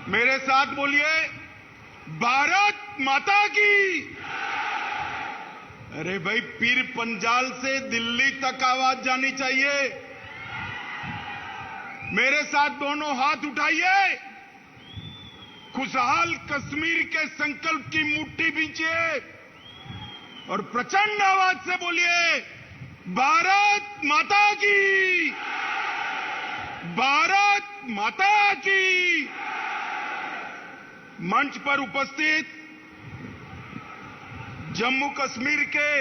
मेरे साथ बोलिए, भारत माता की। अरे भाई, पीर पंजाल से दिल्ली तक आवाज जानी चाहिए। मेरे साथ दोनों हाथ उठाइए, खुशहाल कश्मीर के संकल्प की मुट्ठी बींचिए और प्रचंड आवाज से बोलिए, भारत माता की, भारत माता की। मंच पर उपस्थित जम्मू कश्मीर के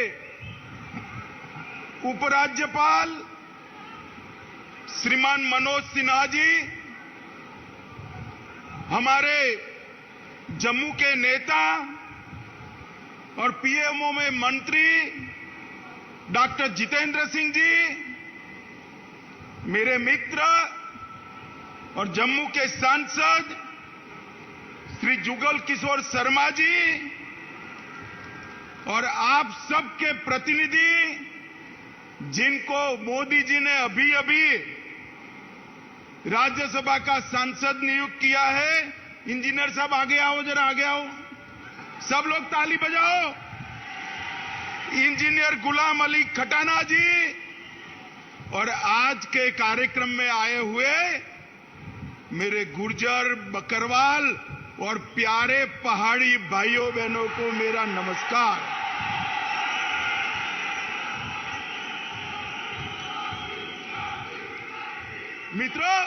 उपराज्यपाल श्रीमान मनोज सिन्हा जी, हमारे जम्मू के नेता और पीएमओ में मंत्री डॉक्टर जितेंद्र सिंह जी, मेरे मित्र और जम्मू के सांसद श्री जुगल किशोर शर्मा जी और आप सबके प्रतिनिधि, जिनको मोदी जी ने अभी अभी राज्यसभा का सांसद नियुक्त किया है। इंजीनियर साहब आगे आओ, जरा आगे आओ, सब लोग ताली बजाओ। इंजीनियर गुलाम अली खटाना जी और आज के कार्यक्रम में आए हुए मेरे गुर्जर, बकरवाल और प्यारे पहाड़ी भाइयों बहनों को मेरा नमस्कार। मित्रों,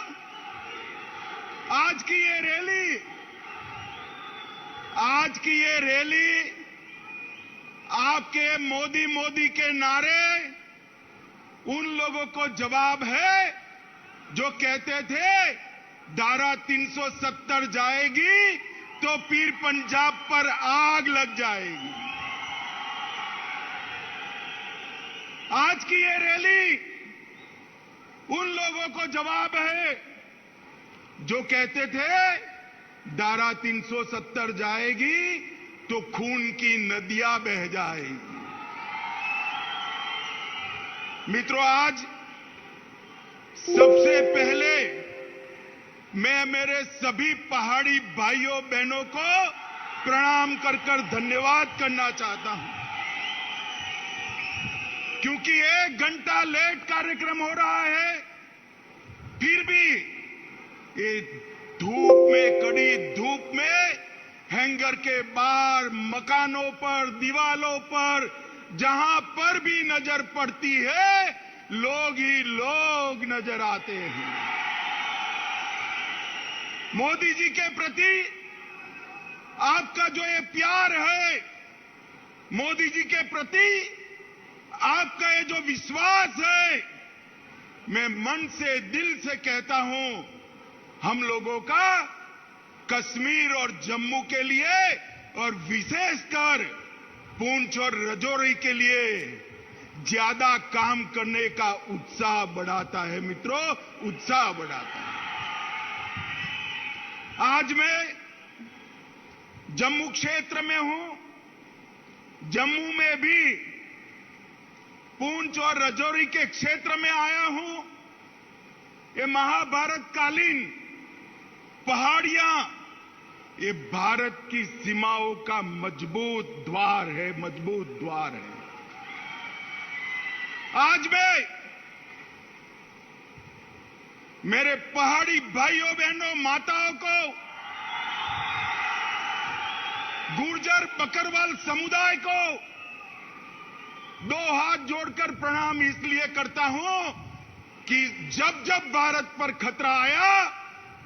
आज की ये रैली आपके मोदी मोदी के नारे उन लोगों को जवाब है जो कहते थे धारा 370 जाएगी तो पीर पंजाब पर आग लग जाएगी। आज की ये रैली उन लोगों को जवाब है जो कहते थे धारा 370 जाएगी तो खून की नदियां बह जाएगी। मित्रों, आज सबसे पहले मैं मेरे सभी पहाड़ी भाइयों बहनों को प्रणाम कर धन्यवाद करना चाहता हूं, क्योंकि 1 घंटा लेट कार्यक्रम हो रहा है, फिर भी ये धूप में, कड़ी धूप में, हैंगर के बाहर, मकानों पर, दीवालों पर, जहां पर भी नजर पड़ती है, लोग ही लोग नजर आते हैं। मोदी जी के प्रति आपका जो ये प्यार है, मोदी जी के प्रति आपका ये जो विश्वास है, मैं मन से, दिल से कहता हूं, हम लोगों का कश्मीर और जम्मू के लिए और विशेषकर पुंछ और राजौरी के लिए ज्यादा काम करने का उत्साह बढ़ाता है। मित्रों, उत्साह बढ़ाता है। आज मैं जम्मू क्षेत्र में हूं। जम्मू में भी पुंछ और राजौरी के क्षेत्र में आया हूं। ये महाभारत कालीन पहाड़ियां, ये भारत की सीमाओं का मजबूत द्वार है, मजबूत द्वार है। आज मैं मेरे पहाड़ी भाइयों बहनों, माताओं को, गुर्जर बकरवाल समुदाय को 2 हाथ जोड़कर प्रणाम इसलिए करता हूं कि जब जब भारत पर खतरा आया,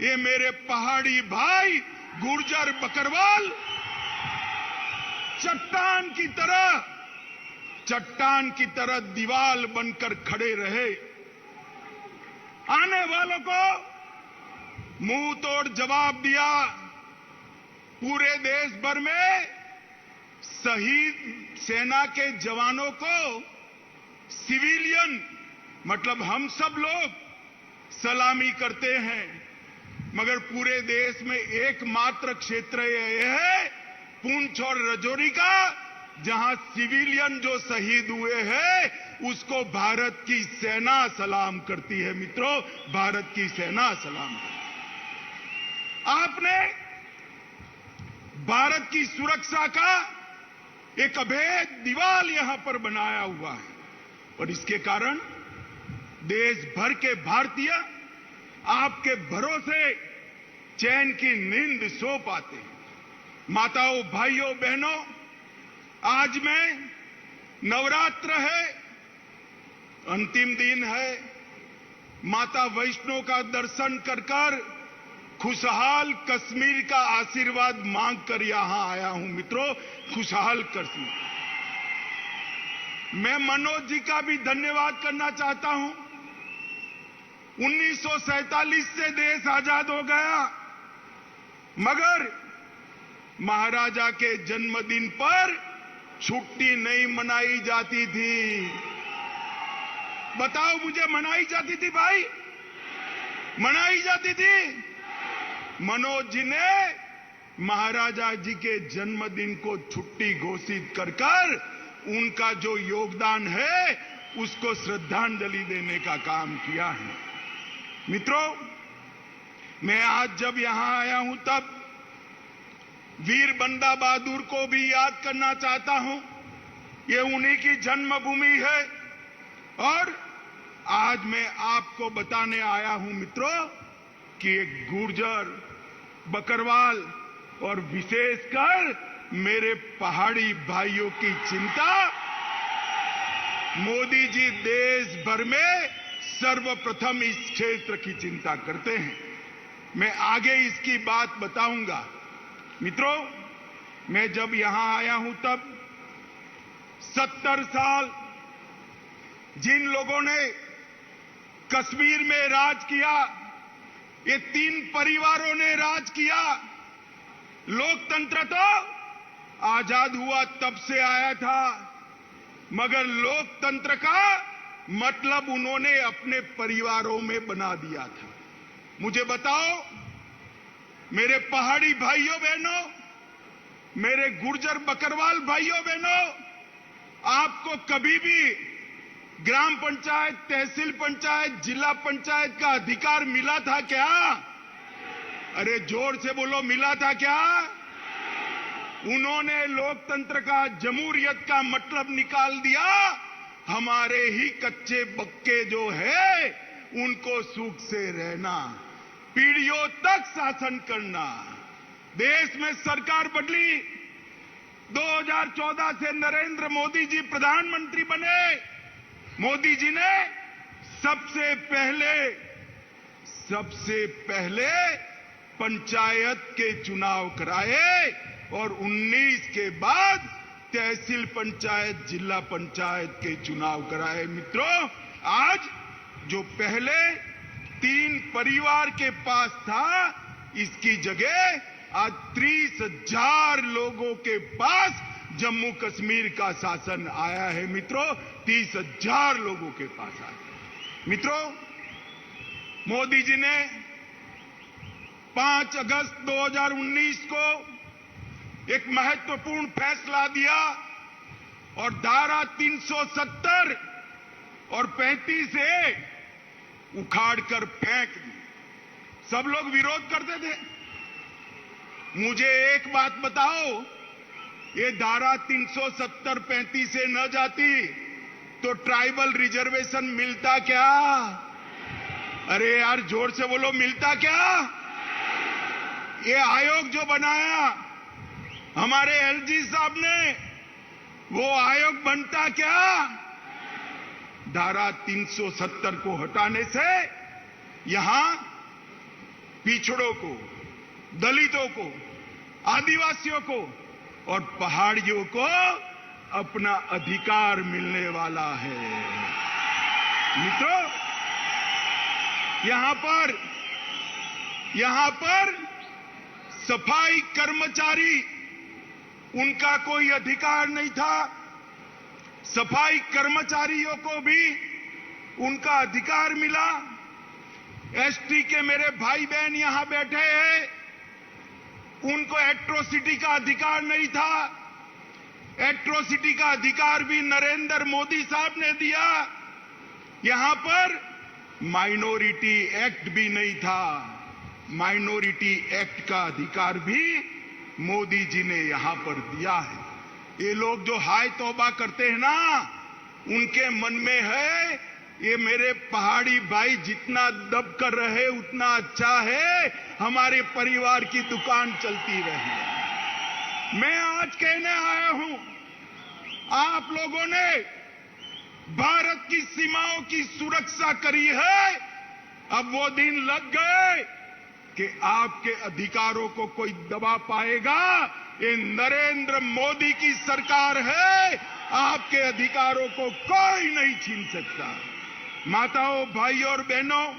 ये मेरे पहाड़ी भाई गुर्जर बकरवाल चट्टान की तरह दीवार बनकर खड़े रहे। आने वालों को मुंह तोड़ जवाब दिया। पूरे देश भर में शहीद सेना के जवानों को सिविलियन, मतलब हम सब लोग सलामी करते हैं, मगर पूरे देश में एकमात्र क्षेत्र यह है पुंछ और राजौरी का, जहां सिविलियन जो शहीद हुए हैं उसको भारत की सेना सलाम करती है। मित्रों, भारत की सेना सलाम करती है। आपने भारत की सुरक्षा का एक अभेद दीवार यहां पर बनाया हुआ है और इसके कारण देश भर के भारतीय आपके भरोसे चैन की नींद सो पाते हैं। माताओं, भाइयों, बहनों, आज में नवरात्र है, अंतिम दिन है। माता वैष्णो का दर्शन कर खुशहाल कश्मीर का आशीर्वाद मांगकर यहां आया हूं। मित्रों, खुशहाल कश्मीर। मैं मनोज जी का भी धन्यवाद करना चाहता हूं। 1947 से देश आजाद हो गया, मगर महाराजा के जन्मदिन पर छुट्टी नहीं मनाई जाती थी। बताओ मुझे, मनाई जाती थी भाई? मनाई जाती थी? मनोज जी ने महाराजा जी के जन्मदिन को छुट्टी घोषित कर उनका जो योगदान है उसको श्रद्धांजलि देने का काम किया है। मित्रों, मैं आज जब यहां आया हूं तब वीर बंदा बहादुर को भी याद करना चाहता हूं। ये उन्हीं की जन्मभूमि है और आज मैं आपको बताने आया हूं मित्रों कि एक गुर्जर, बकरवाल और विशेषकर मेरे पहाड़ी भाइयों की चिंता मोदी जी देश भर में सर्वप्रथम इस क्षेत्र की चिंता करते हैं। मैं आगे इसकी बात बताऊंगा। मित्रों, मैं जब यहां आया हूं तब 70 साल जिन लोगों ने कश्मीर में राज किया, ये 3 परिवारों ने राज किया। लोकतंत्र तो आजाद हुआ तब से आया था, मगर लोकतंत्र का मतलब उन्होंने अपने परिवारों में बना दिया था। मुझे बताओ मेरे पहाड़ी भाइयों बहनों, मेरे गुर्जर बकरवाल भाइयों बहनों, आपको कभी भी ग्राम पंचायत, तहसील पंचायत, जिला पंचायत का अधिकार मिला था क्या? अरे जोर से बोलो, मिला था क्या? उन्होंने लोकतंत्र का, जमहूरियत का मतलब निकाल दिया। हमारे ही कच्चे बक्के जो है उनको सुख से रहना, पीढ़ियों तक शासन करना। देश में सरकार बदली। 2014 से नरेंद्र मोदी जी प्रधानमंत्री बने। मोदी जी ने सबसे पहले पंचायत के चुनाव कराए और 19 के बाद तहसील पंचायत, जिला पंचायत के चुनाव कराए। मित्रों, आज जो पहले 3 परिवार के पास था, इसकी जगह आज 30,000 लोगों के पास जम्मू कश्मीर का शासन आया है। मित्रों, 30,000 लोगों के पास आया। मित्रों, मोदी जी ने 5 अगस्त 2019 को एक महत्वपूर्ण फैसला दिया और धारा 370 और 35 से उखाड़कर फेंक दी। सब लोग विरोध करते थे। मुझे एक बात बताओ, ये धारा 370, 35 से न जाती तो ट्राइबल रिजर्वेशन मिलता क्या? अरे यार जोर से बोलो, मिलता क्या? ये आयोग जो बनाया हमारे एलजी साहब ने, वो आयोग बनता क्या? धारा 370 को हटाने से यहां पिछड़ों को, दलितों को, आदिवासियों को और पहाड़ियों को अपना अधिकार मिलने वाला है। मित्रों, यहां पर सफाई कर्मचारी, उनका कोई अधिकार नहीं था। सफाई कर्मचारियों को भी उनका अधिकार मिला। एसटी के मेरे भाई बहन यहां बैठे हैं, उनको एट्रोसिटी का अधिकार नहीं था। एट्रोसिटी का अधिकार भी नरेंद्र मोदी साहब ने दिया। यहां पर माइनॉरिटी एक्ट भी नहीं था। माइनॉरिटी एक्ट का अधिकार भी मोदी जी ने यहां पर दिया है। ये लोग जो हाय तौबा करते हैं ना, उनके मन में है ये मेरे पहाड़ी भाई जितना दब कर रहे उतना अच्छा है, हमारे परिवार की दुकान चलती रही। मैं आज कहने आया हूं, आप लोगों ने भारत की सीमाओं की सुरक्षा करी है, अब वो दिन लग गए कि आपके अधिकारों को कोई दबा पाएगा। ये नरेंद्र मोदी की सरकार है, आपके अधिकारों को कोई नहीं छीन सकता। माताओं, भाइयों और बहनों,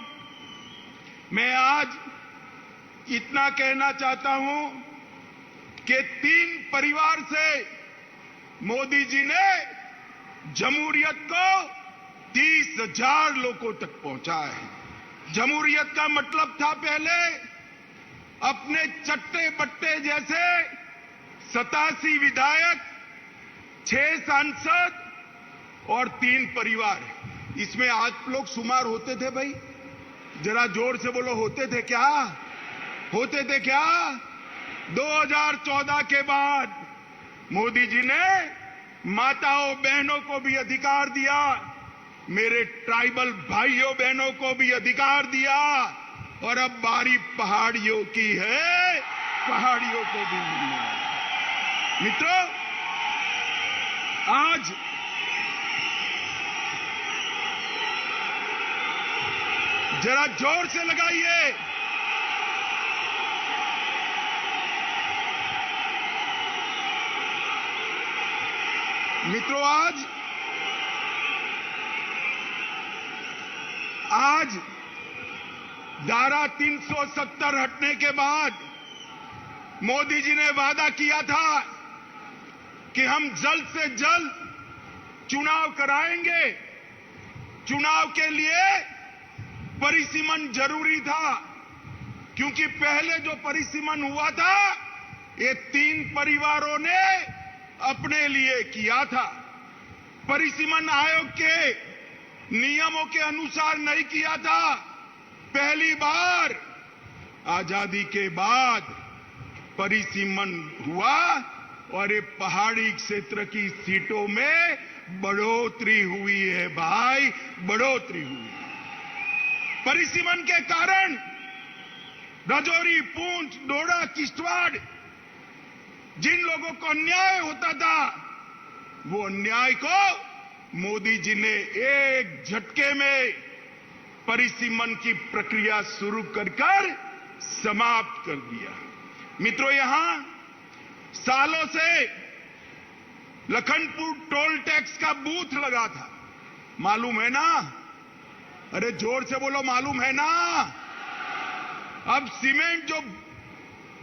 मैं आज इतना कहना चाहता हूं कि 3 परिवार से मोदी जी ने जमहूरियत को 30,000 लोगों तक पहुंचाया है। जमहूरियत का मतलब था पहले अपने चट्टे बट्टे जैसे 87 विधायक, 6 सांसद और 3 परिवार। इसमें आप लोग शुमार होते थे भाई? जरा जोर से बोलो, होते थे क्या? होते थे क्या? 2014 के बाद मोदी जी ने माताओं बहनों को भी अधिकार दिया, मेरे ट्राइबल भाइयों बहनों को भी अधिकार दिया, और अब बारी पहाड़ियों की है, पहाड़ियों को भी मिलने वाला। मित्रों, आज जरा जोर से लगाइए। मित्रों, आज धारा 370 हटने के बाद मोदी जी ने वादा किया था कि हम जल्द से जल्द चुनाव कराएंगे। चुनाव के लिए परिसीमन जरूरी था, क्योंकि पहले जो परिसीमन हुआ था ये 3 परिवारों ने अपने लिए किया था। परिसीमन आयोग के नियमों के अनुसार नहीं किया था। पहली बार आजादी के बाद परिसीमन हुआ और ये पहाड़ी क्षेत्र की सीटों में बढ़ोतरी हुई है भाई, बढ़ोतरी हुई है। परिसीमन के कारण राजौरी, पूंछ, डोडा, किश्तवाड़ जिन लोगों को अन्याय होता था, वो अन्याय को मोदी जी ने एक झटके में परिसीमन की प्रक्रिया शुरू कर समाप्त कर दिया। मित्रों, यहां सालों से लखनपुर टोल टैक्स का बूथ लगा था, मालूम है ना? अरे जोर से बोलो, मालूम है ना? अब सीमेंट जो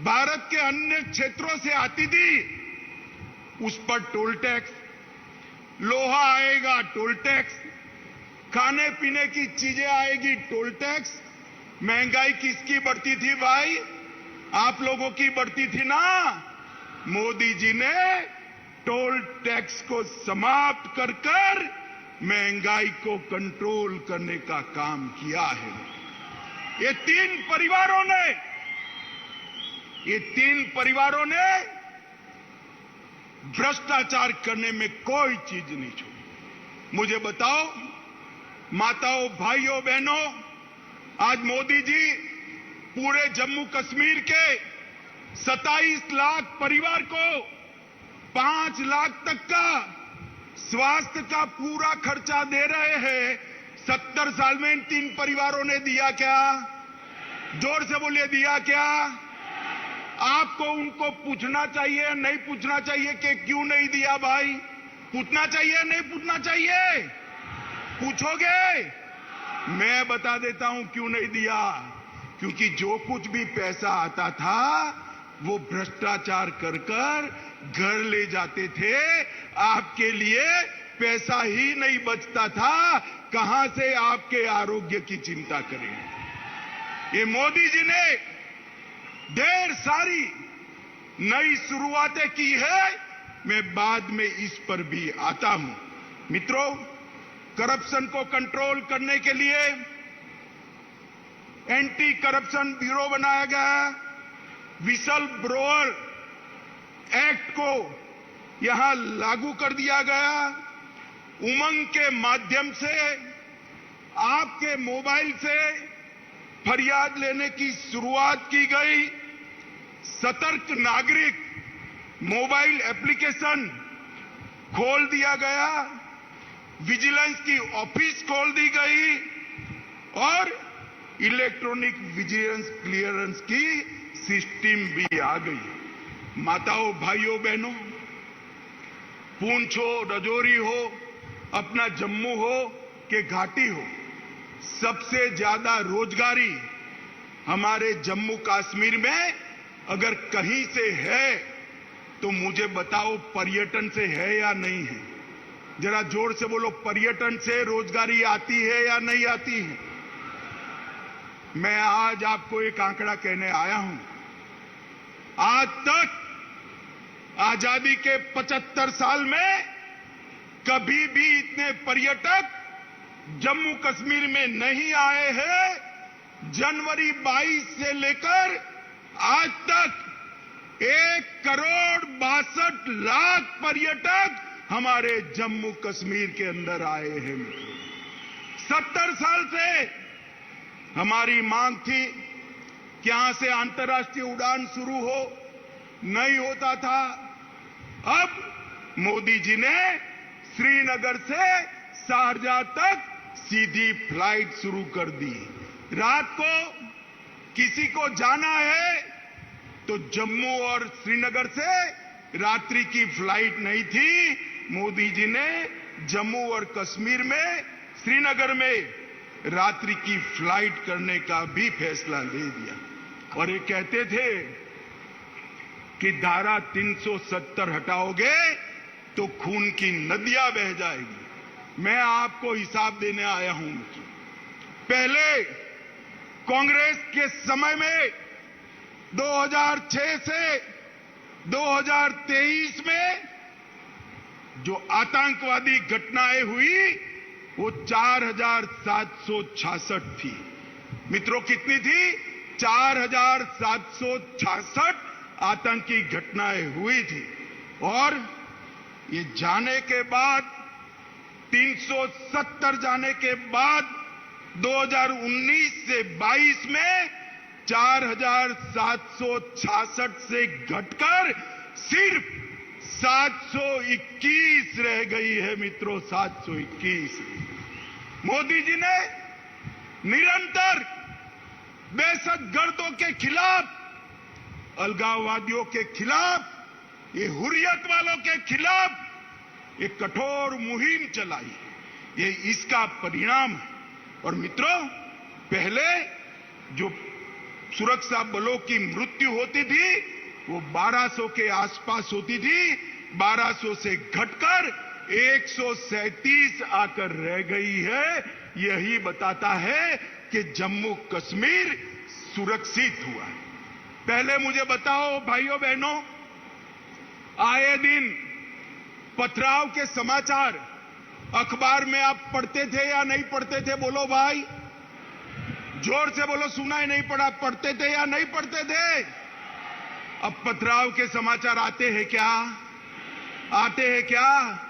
भारत के अन्य क्षेत्रों से आती थी उस पर टोल टैक्स, लोहा आएगा टोल टैक्स, खाने पीने की चीजें आएगी टोल टैक्स। महंगाई किसकी बढ़ती थी भाई? आप लोगों की बढ़ती थी ना। मोदी जी ने टोल टैक्स को समाप्त कर महंगाई को कंट्रोल करने का काम किया है। ये 3 परिवारों ने भ्रष्टाचार करने में कोई चीज नहीं छोड़ी। मुझे बताओ माताओं, भाइयों, बहनों, आज मोदी जी पूरे जम्मू कश्मीर के 27 लाख परिवार को 5 लाख तक का स्वास्थ्य का पूरा खर्चा दे रहे हैं। 70 साल में इन 3 परिवारों ने दिया क्या? जोर से बोलिए, दिया क्या? आपको उनको पूछना चाहिए, नहीं पूछना चाहिए कि क्यों नहीं दिया भाई? पूछना चाहिए, नहीं पूछना चाहिए? पूछोगे? मैं बता देता हूं क्यों नहीं दिया। क्योंकि जो कुछ भी पैसा आता था वो भ्रष्टाचार कर घर ले जाते थे। आपके लिए पैसा ही नहीं बचता था, कहां से आपके आरोग्य की चिंता करें। ये मोदी जी ने ढेर सारी नई शुरुआतें की है, मैं बाद में इस पर भी आता हूं। मित्रों, करप्शन को कंट्रोल करने के लिए एंटी करप्शन ब्यूरो बनाया गया, विसल ब्रोअर एक्ट को यहां लागू कर दिया गया, उमंग के माध्यम से आपके मोबाइल से फरियाद लेने की शुरुआत की गई, सतर्क नागरिक मोबाइल एप्लीकेशन खोल दिया गया, विजिलेंस की ऑफिस खोल दी गई और इलेक्ट्रॉनिक विजिलेंस क्लियरेंस की सिस्टम भी आ गई। माताओं, भाइयों, बहनों, पुंछ हो, राजौरी हो, अपना जम्मू हो कि घाटी हो, सबसे ज्यादा रोजगारी हमारे जम्मू कश्मीर में अगर कहीं से है तो मुझे बताओ, पर्यटन से है या नहीं है? जरा जोर से बोलो, पर्यटन से रोजगारी आती है या नहीं आती है? मैं आज आपको एक आंकड़ा कहने आया हूं। आज तक आजादी के 75 साल में कभी भी इतने पर्यटक जम्मू कश्मीर में नहीं आए हैं। जनवरी 22 से लेकर आज तक 1,62,00,000 पर्यटक हमारे जम्मू कश्मीर के अंदर आए हैं। 70 साल से हमारी मांग थी कि यहां से अंतर्राष्ट्रीय उड़ान शुरू हो, नहीं होता था। अब मोदी जी ने श्रीनगर से शारजाह तक सीधी फ्लाइट शुरू कर दी। रात को किसी को जाना है तो जम्मू और श्रीनगर से रात्रि की फ्लाइट नहीं थी। मोदी जी ने जम्मू और कश्मीर में, श्रीनगर में रात्रि की फ्लाइट करने का भी फैसला ले दिया। और ये कहते थे कि धारा 370 हटाओगे तो खून की नदियां बह जाएगी। मैं आपको हिसाब देने आया हूं। पहले कांग्रेस के समय में 2006 से 2023 में जो आतंकवादी घटनाएं हुई वो 4,766 थी। मित्रों, कितनी थी? 4,766 आतंकी घटनाएं हुई थी। और ये जाने के बाद, 370 जाने के बाद 2019 से 22 में 4,766 से घटकर सिर्फ 721 रह गई है। मित्रों, 721। मोदी जी ने निरंतर दहशतगर्दों के खिलाफ, अलगाववादियों के खिलाफ, ये हुर्रियत वालों के खिलाफ एक कठोर मुहिम चलाई। ये इसका परिणाम है। और मित्रों, पहले जो सुरक्षा बलों की मृत्यु होती थी वो 1200 के आसपास होती थी। 1200 से घटकर 137 आकर रह गई है। यही बताता है कि जम्मू कश्मीर सुरक्षित हुआ है। पहले मुझे बताओ भाइयों बहनों, आए दिन पथराव के समाचार अखबार में आप पढ़ते थे या नहीं पढ़ते थे? बोलो भाई, जोर से बोलो। सुना ही नहीं पड़ा? पढ़ते थे या नहीं पढ़ते थे? अब पथराव के समाचार आते हैं क्या? आते हैं क्या?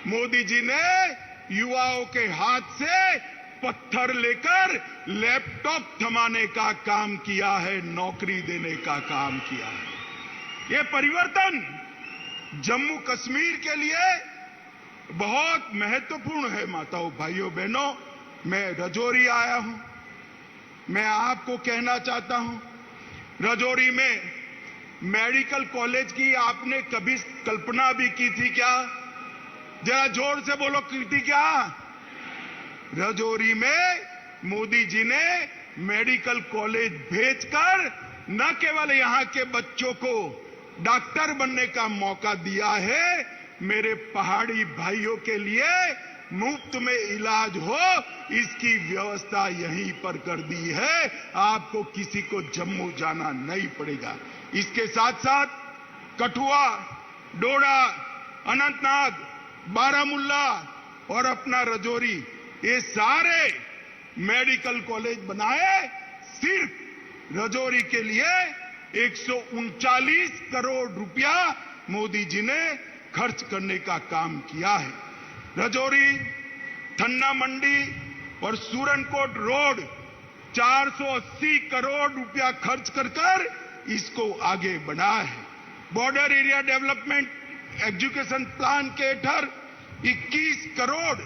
मोदी जी ने युवाओं के हाथ से पत्थर लेकर लैपटॉप थमाने का काम किया है, नौकरी देने का काम किया है। ये परिवर्तन जम्मू कश्मीर के लिए बहुत महत्वपूर्ण है। माताओं, भाइयों, बहनों, मैं राजौरी आया हूं। मैं आपको कहना चाहता हूं, राजौरी में मेडिकल कॉलेज की आपने कभी कल्पना भी की थी क्या? जरा जोर से बोलो, की थी क्या? राजौरी में मोदी जी ने मेडिकल कॉलेज भेजकर न केवल यहां के बच्चों को डॉक्टर बनने का मौका दिया है, मेरे पहाड़ी भाइयों के लिए मुफ्त में इलाज हो इसकी व्यवस्था यहीं पर कर दी है। आपको किसी को जम्मू जाना नहीं पड़ेगा। इसके साथ साथ कठुआ, डोडा, अनंतनाग, बारामुल्ला और अपना राजौरी, ये सारे मेडिकल कॉलेज बनाए, सिर्फ राजौरी के लिए 139 करोड़ रुपया मोदी जी ने खर्च करने का काम किया है। राजौरी, थन्ना मंडी और सूरनकोट रोड 480 करोड़ रुपया खर्च कर इसको आगे बढ़ाया है। Border area development education plan के तहत 21 करोड़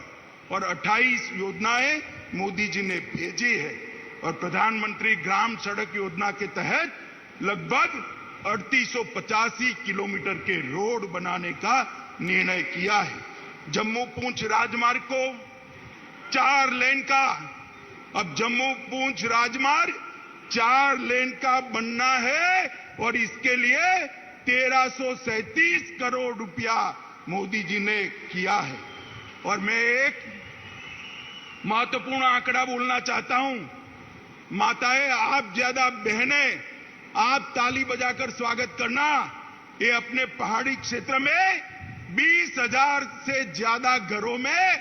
और 28 योजनाएं मोदी जी ने भेजी है और प्रधानमंत्री ग्राम सड़क योजना के तहत लगभग 3885 किलोमीटर के रोड बनाने का निर्णय किया है। जम्मू पूंछ राजमार्ग को 4 लेन का, अब जम्मू पूंछ राजमार्ग 4 लेन का बनना है और इसके लिए 1337 करोड़ रुपया मोदी जी ने किया है। और मैं एक महत्वपूर्ण आंकड़ा बोलना चाहता हूं। माताएं, आप ज्यादा बहनें, आप ताली बजाकर स्वागत करना। ये अपने पहाड़ी क्षेत्र में 20,000 से ज्यादा घरों में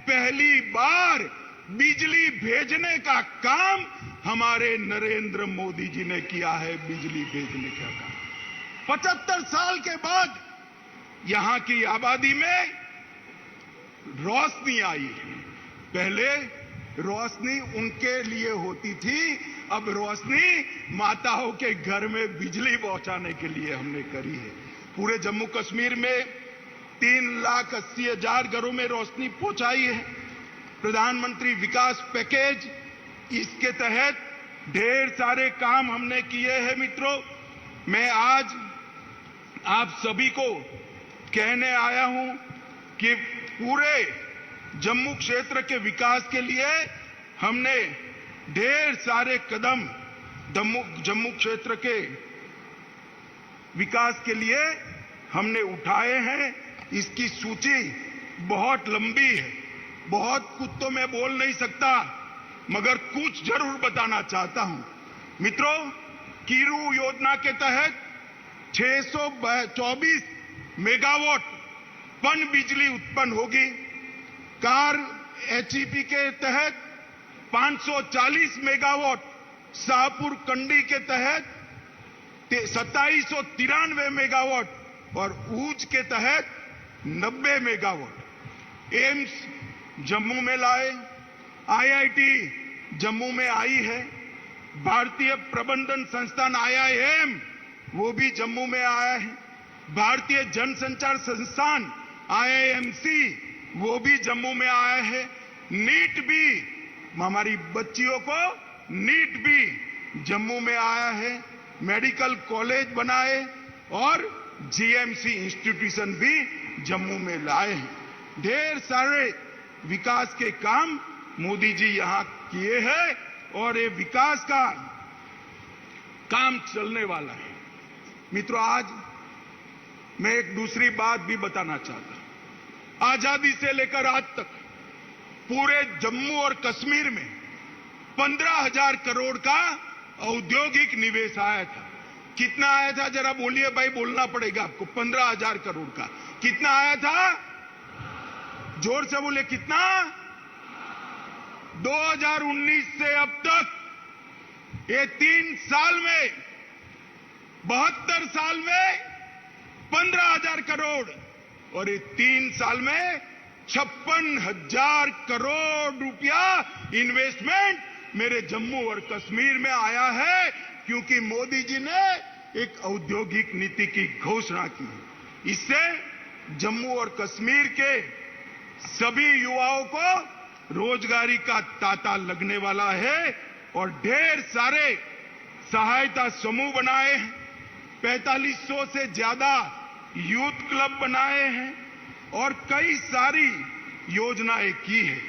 पहली बार बिजली भेजने का काम हमारे नरेंद्र मोदी जी ने किया है। बिजली भेजने का काम 75 साल के बाद यहां की आबादी में रोशनी आई है। पहले रोशनी उनके लिए होती थी, अब रोशनी माताओं के घर में बिजली पहुंचाने के लिए हमने करी है। पूरे जम्मू कश्मीर में 3,80,000 घरों में रोशनी पहुंचाई है। प्रधानमंत्री विकास पैकेज, इसके तहत ढेर सारे काम हमने किए हैं। मित्रों, मैं आज आप सभी को कहने आया हूं कि पूरे जम्मू क्षेत्र के विकास के लिए हमने ढेर सारे कदम जम्मू क्षेत्र के विकास के लिए हमने उठाए हैं। इसकी सूची बहुत लंबी है, बहुत कुछ तो मैं बोल नहीं सकता, मगर कुछ जरूर बताना चाहता हूं। मित्रों, कीरू योजना के तहत 624 मेगावाट पन बिजली उत्पन्न होगी। कार एचईपी के तहत 540 मेगावाट, शाहपुर कंडी के तहत 2793 मेगावाट और ऊंच के तहत 90 मेगावाट। एम्स जम्मू में लाए, आईआईटी जम्मू में आई है, भारतीय प्रबंधन संस्थान IIM वो भी जम्मू में आया है, भारतीय जनसंचार संस्थान IIMC वो भी जम्मू में आया है। नीट भी, हमारी बच्चियों को नीट भी जम्मू में आया है। मेडिकल कॉलेज बनाए और GMC इंस्टीट्यूशन भी जम्मू में लाए हैं। ढेर सारे विकास के काम मोदी जी यहां किए हैं और ये विकास का काम चलने वाला है। मित्रों, आज मैं एक दूसरी बात भी बताना चाहता हूं। आजादी से लेकर आज तक पूरे जम्मू और कश्मीर में 15,000 करोड़ का औद्योगिक निवेश आया था। कितना आया था जरा बोलिए भाई, बोलना पड़ेगा आपको। 15,000 करोड़ का कितना आया था? जोर से बोले, कितना? 2019 से अब तक ये 3 साल में, 72 साल में 15,000 करोड़ और ये 3 साल में 56,000 करोड़ रुपया इन्वेस्टमेंट मेरे जम्मू और कश्मीर में आया है, क्योंकि मोदी जी ने एक औद्योगिक नीति की घोषणा की है। इससे जम्मू और कश्मीर के सभी युवाओं को रोजगारी का तांता लगने वाला है और ढेर सारे सहायता समूह बनाए हैं, 4500 से ज्यादा यूथ क्लब बनाए हैं और कई सारी योजनाएं की है।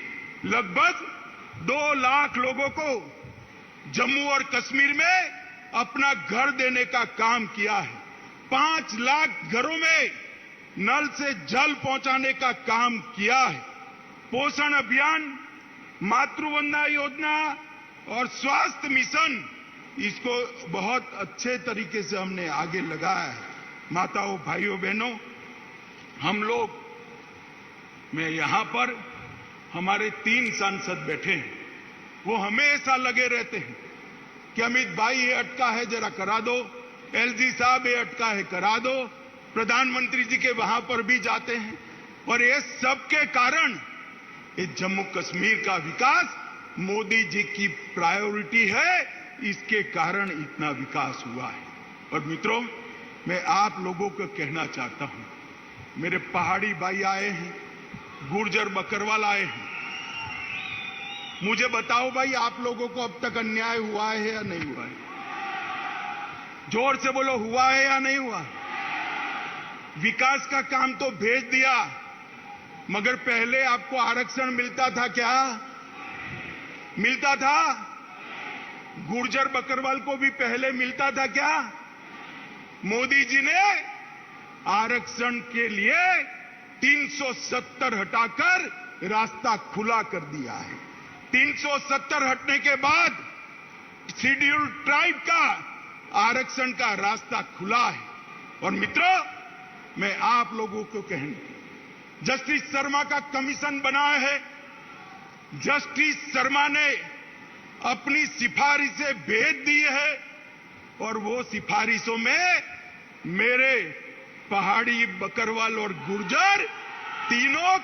लगभग 2 लाख लोगों को जम्मू और कश्मीर में अपना घर देने का काम किया है। 5 लाख घरों में नल से जल पहुंचाने का काम किया है। पोषण अभियान, मातृवंदना योजना और स्वास्थ्य मिशन, इसको बहुत अच्छे तरीके से हमने आगे लगाया है। माताओं, भाइयों, बहनों, हम लोग में यहां पर हमारे 3 सांसद बैठे हैं, वो हमेशा लगे रहते हैं कि अमित भाई ये अटका है जरा करा दो, एलजी साहब ये अटका है करा दो, प्रधानमंत्री जी के वहां पर भी जाते हैं। और ये सब के कारण ये जम्मू कश्मीर का विकास मोदी जी की प्रायोरिटी है, इसके कारण इतना विकास हुआ है। और मित्रों, मैं आप लोगों को कहना चाहता हूं, मेरे पहाड़ी भाई आए हैं, गुर्जर बकरवाल आए हैं, मुझे बताओ भाई, आप लोगों को अब तक अन्याय हुआ है या नहीं हुआ है? जोर से बोलो, हुआ है या नहीं हुआ? विकास का काम तो भेज दिया, मगर पहले आपको आरक्षण मिलता था क्या? मिलता था? गुर्जर बकरवाल को भी पहले मिलता था क्या? मोदी जी ने आरक्षण के लिए 370 हटाकर रास्ता खुला कर दिया है। 370 हटने के बाद शेड्यूल्ड ट्राइब का आरक्षण का रास्ता खुला है। और मित्रों, मैं आप लोगों को कहूं, जस्टिस शर्मा का कमीशन बना है, जस्टिस शर्मा ने अपनी सिफारिशें भेज दी है, और वो सिफारिशों में मेरे पहाड़ी, बकरवाल और गुर्जर तीनों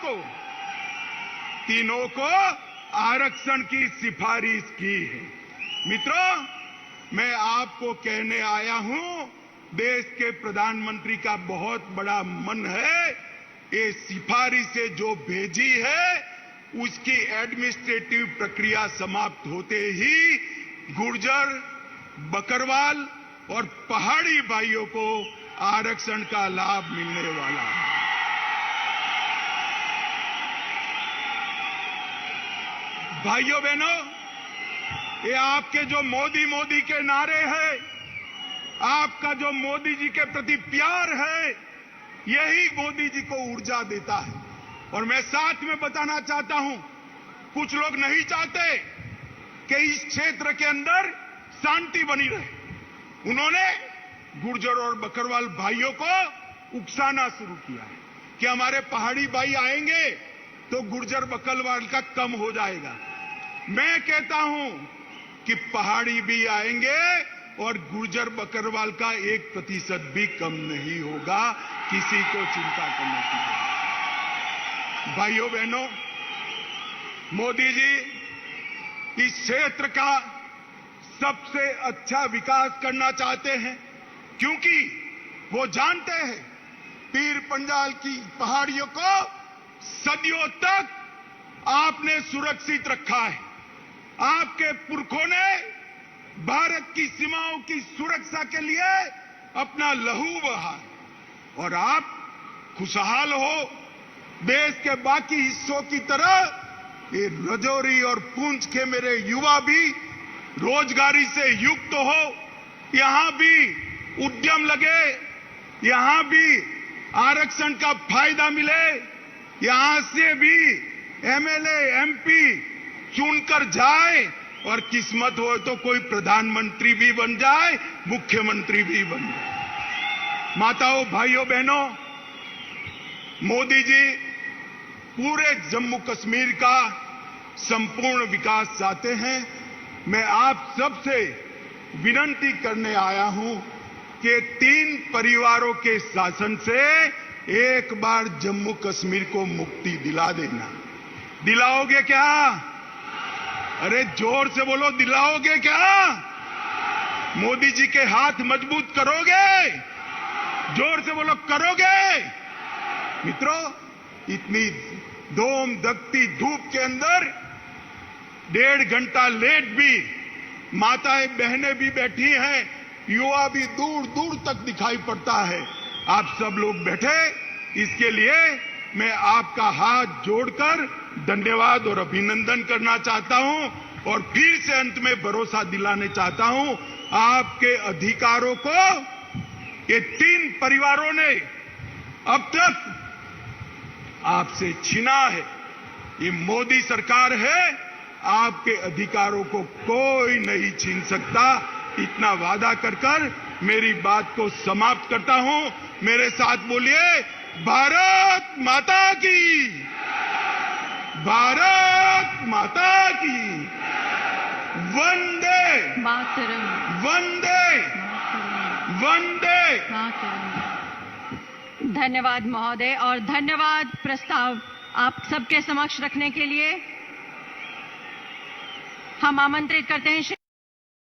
को आरक्षण की सिफारिश की है। मित्रों, मैं आपको कहने आया हूं, देश के प्रधानमंत्री का बहुत बड़ा मन है, ये सिफारिशें जो भेजी है उसकी एडमिनिस्ट्रेटिव प्रक्रिया समाप्त होते ही गुर्जर, बकरवाल और पहाड़ी भाइयों को आरक्षण का लाभ मिलने वाला है। भाइयों बहनों, ये आपके जो मोदी के नारे हैं, आपका जो मोदी जी के प्रति प्यार है, यही मोदी जी को ऊर्जा देता है। और मैं साथ में बताना चाहता हूं, कुछ लोग नहीं चाहते कि इस क्षेत्र के अंदर शांति बनी रहे। उन्होंने गुर्जर और बकरवाल भाइयों को उकसाना शुरू किया है कि हमारे पहाड़ी भाई आएंगे तो गुर्जर बकरवाल का कम हो जाएगा। मैं कहता हूं कि पहाड़ी भी आएंगे और गुर्जर बकरवाल का 1% भी कम नहीं होगा, किसी को चिंता करने की जरूरत नहीं। भाइयों बहनों, मोदी जी इस क्षेत्र का सबसे अच्छा विकास करना चाहते हैं, क्योंकि वो जानते हैं पीर पंजाल की पहाड़ियों को सदियों तक आपने सुरक्षित रखा है। आपके पुरखों ने भारत की सीमाओं की सुरक्षा के लिए अपना लहू बहा, और आप खुशहाल हो। देश के बाकी हिस्सों की तरह ये राजौरी और पुंछ के मेरे युवा भी रोजगारी से युक्त हो, यहां भी उद्यम लगे, यहां भी आरक्षण का फायदा मिले, यहां से भी एमएलए, एमपी चुनकर जाए, और किस्मत हो तो कोई प्रधानमंत्री भी बन जाए, मुख्यमंत्री भी बन जाए। माताओं, भाइयों, बहनों, मोदी जी पूरे जम्मू कश्मीर का संपूर्ण विकास चाहते हैं। मैं आप सबसे विनती करने आया हूं कि 3 परिवारों के शासन से एक बार जम्मू कश्मीर को मुक्ति दिला देना। दिलाओगे क्या? अरे जोर से बोलो, दिलाओगे क्या? मोदी जी के हाथ मजबूत करोगे? जोर से बोलो, करोगे? मित्रों, इतनी धूम दकती धूप के अंदर 1.5 घंटा लेट भी माताएं बहनें भी बैठी हैं, युवा भी दूर दूर तक दिखाई पड़ता है। आप सब लोग बैठे, इसके लिए मैं आपका हाथ जोड़कर धन्यवाद और अभिनंदन करना चाहता हूं, और फिर से अंत में भरोसा दिलाने चाहता हूं, आपके अधिकारों को ये 3 परिवारों ने अब तक आपसे छीना है। ये मोदी सरकार है, आपके अधिकारों को कोई नहीं छीन सकता। इतना वादा कर मेरी बात को समाप्त करता हूं। मेरे साथ बोलिए, भारत माता की, भारत माता की। वंदे मातरम, वंदे मातरम, वंदे। मातरम। धन्यवाद महोदय, और धन्यवाद प्रस्ताव आप सबके समक्ष रखने के लिए। हम आमंत्रित करते हैं